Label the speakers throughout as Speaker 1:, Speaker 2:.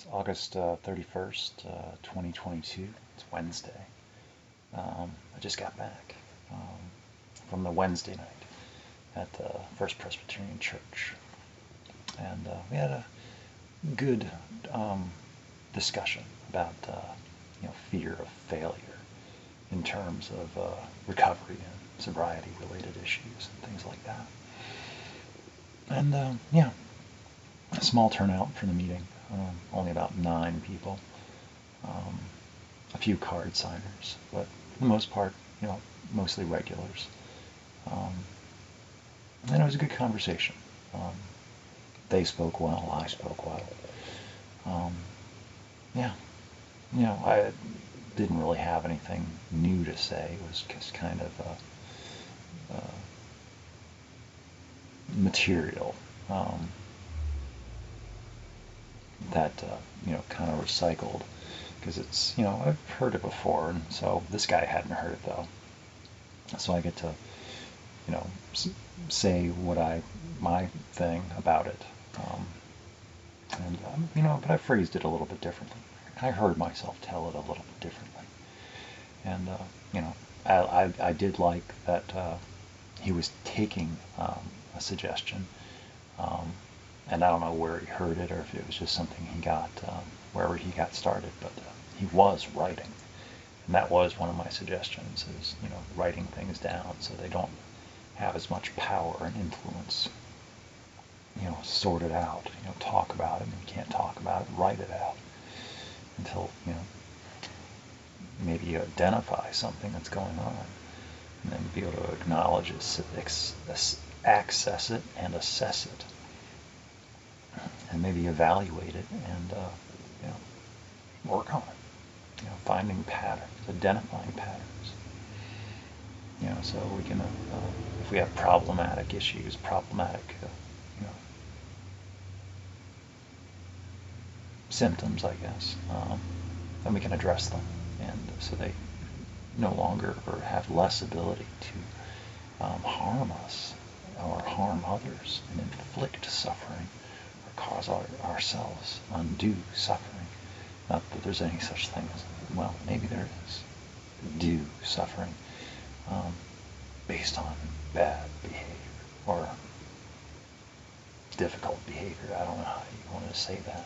Speaker 1: It's August 31st, 2022. It's Wednesday. I just got back from the Wednesday night at the First Presbyterian Church. And we had a good discussion about fear of failure in terms of recovery and sobriety related issues and things like that. And a small turnout for the meeting. Only about 9 people. A few card signers, but for the most part, mostly regulars. And it was a good conversation. They spoke well, I spoke well. Yeah, I didn't really have anything new to say. It was just kind of material that kind of recycled, because it's I've heard it before, and so this guy hadn't heard it though, so I get to say what my thing about it, but I phrased it a little bit differently. I heard myself tell it a little bit differently, and I did like that he was taking a suggestion. And I don't know where he heard it, or if it was just something he got wherever he got started, but he was writing. And that was one of my suggestions, is writing things down so they don't have as much power and influence. Sort it out, talk about it. And if you can't talk about it, write it out until, maybe you identify something that's going on, and then be able to acknowledge it, access it, and assess it. And maybe evaluate it and work on it. Finding patterns, identifying patterns. So we can, if we have problematic issues, problematic, symptoms, I guess, then we can address them, and so they no longer or have less ability to harm us or harm others and inflict suffering, cause ourselves undue suffering. Not that there's any such thing as, well, maybe there is, due suffering based on bad behavior or difficult behavior. I don't know how you want to say that.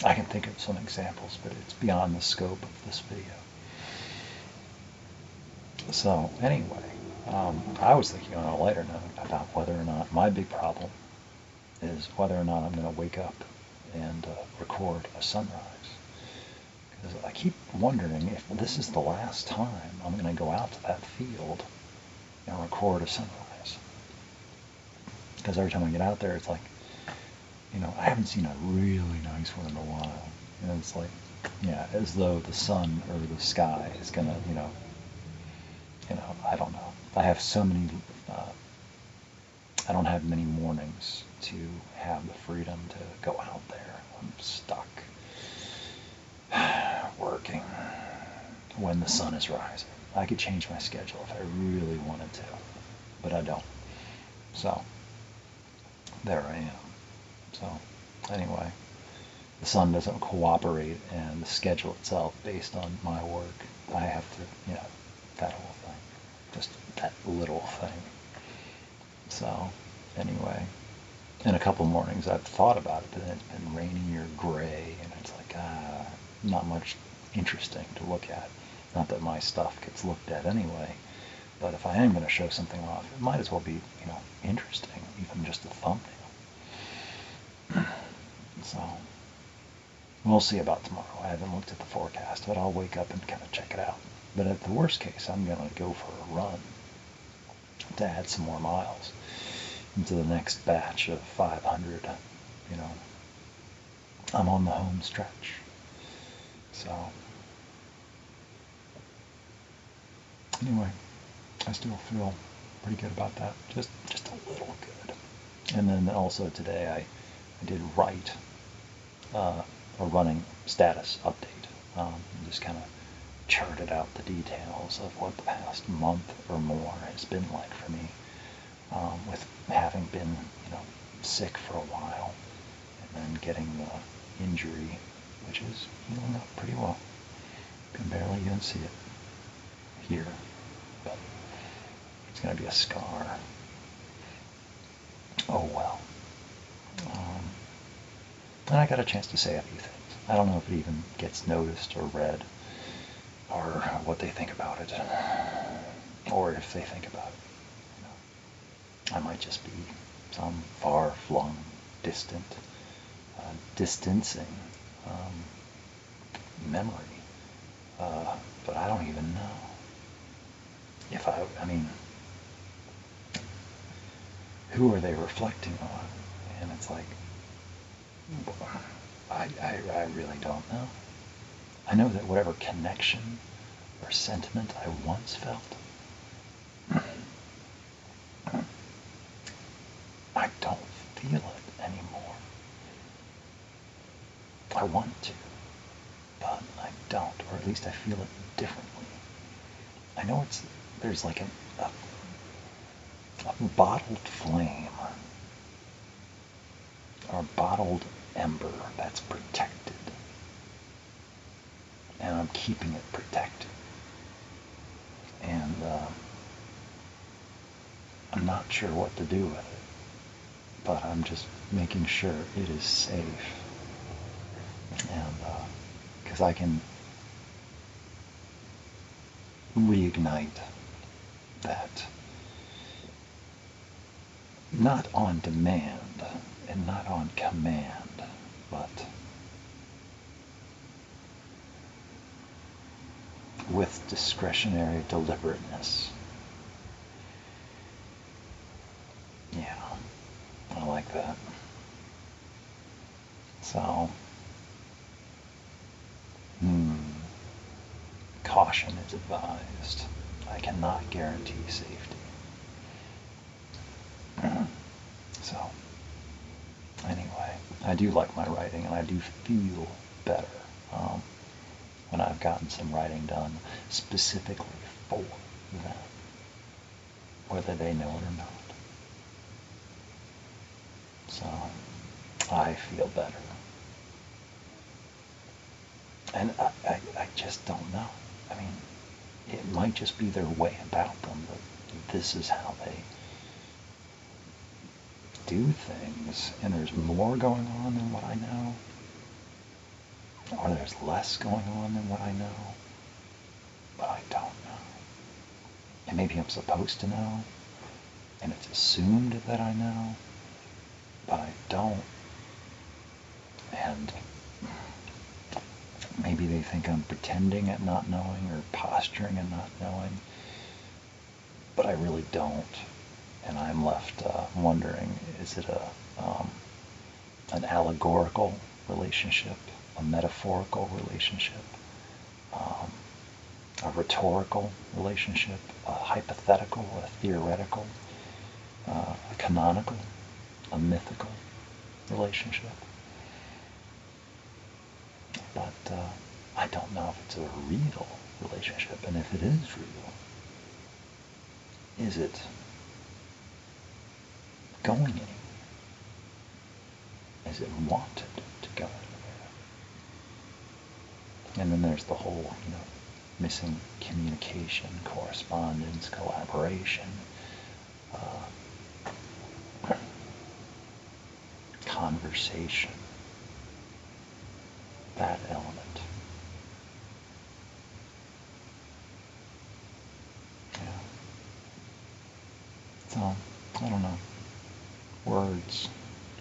Speaker 1: I can think of some examples, but it's beyond the scope of this video. So anyway, I was thinking on a lighter note about whether or not my big problem is whether or not I'm going to wake up and record a sunrise. Because I keep wondering if this is the last time I'm going to go out to that field and record a sunrise. Because every time I get out there, it's like, I haven't seen a really nice one in a while. And it's like, as though the sun or the sky is going to, I don't know. I have so many, I don't have many mornings to have the freedom to go out there. I'm stuck working when the sun is rising. I could change my schedule if I really wanted to, but I don't. So there I am. So anyway, the sun doesn't cooperate, and the schedule itself based on my work, I have to, that whole thing, just that little thing. So anyway, in a couple mornings I've thought about it, but it's been rainy or gray, and it's like, not much interesting to look at. Not that my stuff gets looked at anyway, but if I am going to show something off, it might as well be, interesting, even just a thumbnail. So we'll see about tomorrow. I haven't looked at the forecast, but I'll wake up and kind of check it out. But at the worst case, I'm going to go for a run to add some more miles into the next batch of 500. I'm on the home stretch. So anyway, I still feel pretty good about that. Just a little good. And then also today I did write a running status update. Just kind of charted out the details of what the past month or more has been like for me, with having been, sick for a while, and getting the injury, which is healing up pretty well. You can barely even see it here, but it's going to be a scar. Oh well. And I got a chance to say a few things. I don't know if it even gets noticed or read, or what they think about it, or if they think about it. You know, I might just be some far-flung, distant, distancing memory, but I don't even know if I mean, who are they reflecting on? And it's like, I really don't know. I know that whatever connection or sentiment I once felt, I don't feel it anymore. I want to, but I don't, or at least I feel it differently. I know there's like a bottled flame, or a bottled ember that's protected, and I'm keeping it protected. And I'm not sure what to do with it, but I'm just making sure it is safe. And because I can reignite that, not on demand and not on command, but with discretionary deliberateness. Yeah, I like that. So, caution is advised. I cannot guarantee safety. So, anyway, I do like my writing, and I do feel better when I've gotten some writing done specifically for them, whether they know it or not. So, I feel better. And I just don't know. I mean, it might just be their way about them, but this is how they do things, and there's more going on than what I know, or there's less going on than what I know, but I don't know. And maybe I'm supposed to know, and it's assumed that I know, but I don't. And maybe they think I'm pretending at not knowing, or posturing at not knowing, but I really don't. And I'm left wondering, is it an allegorical relationship, a metaphorical relationship, a rhetorical relationship, a hypothetical, a theoretical, a canonical, a mythical relationship? But I don't know if it's a real relationship, and if it is real, is it going anywhere? Is it wanted to go anywhere? And then there's the whole, missing communication, correspondence, collaboration, conversation, that element. Yeah. So, I don't know. Words.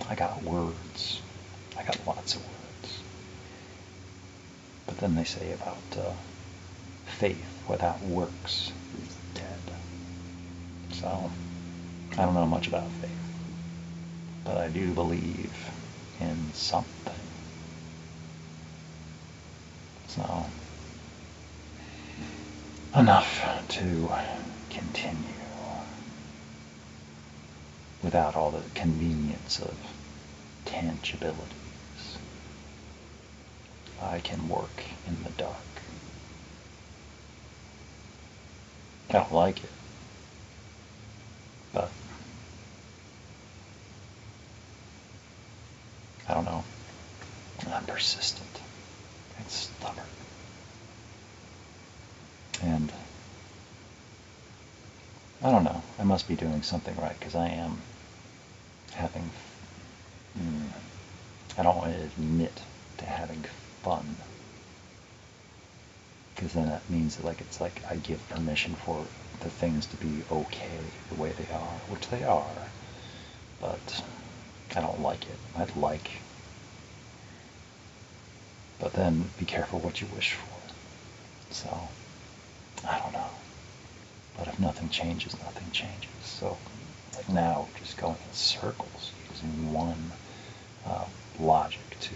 Speaker 1: I got words. I got lots of words. But then they say about faith without works is dead. So, I don't know much about faith. But I do believe in something. So, enough to continue without all the convenience of tangibilities. I can work in the dark. I don't like it, but I don't know. I'm persistent. It's stubborn. And I don't know. I must be doing something right because I am having. I don't want to admit to having fun because then that means that it's like I give permission for the things to be okay the way they are, which they are. But I don't like it. I'd like. But then be careful what you wish for. So, I don't know. But if nothing changes, nothing changes. So, like now, just going in circles, using one logic to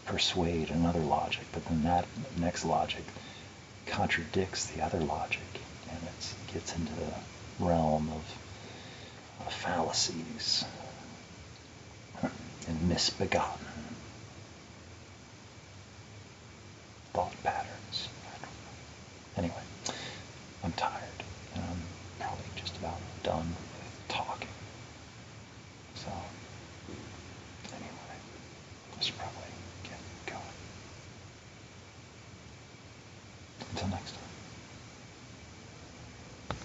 Speaker 1: persuade another logic, but then that next logic contradicts the other logic, and it gets into the realm of fallacies and misbegotten thought patterns. Anyway, I'm tired, and I'm probably just about done.